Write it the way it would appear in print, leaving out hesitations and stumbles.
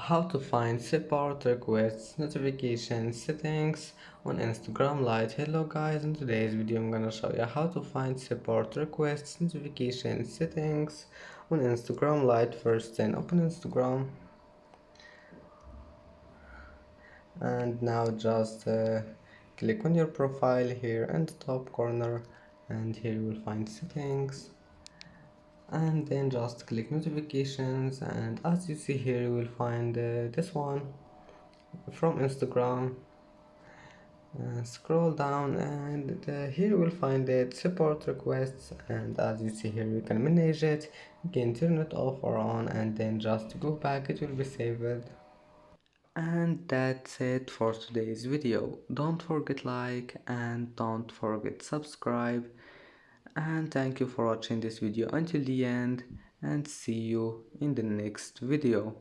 How to find support requests notification settings on Instagram Lite. Hello guys, in today's video I'm gonna show you how to find support requests notification settings on Instagram Lite. First then open Instagram and now just click on your profile here in the top corner, and here you will find settings, and then just click notifications, and as you see here you will find this one from Instagram. Scroll down, and here you will find it support requests, and as you see here you can manage it. You can turn it off or on, and then just go back, it will be saved. And that's it for today's video. Don't forget like and don't forget subscribe, and thank you for watching this video until the end, and see you in the next video.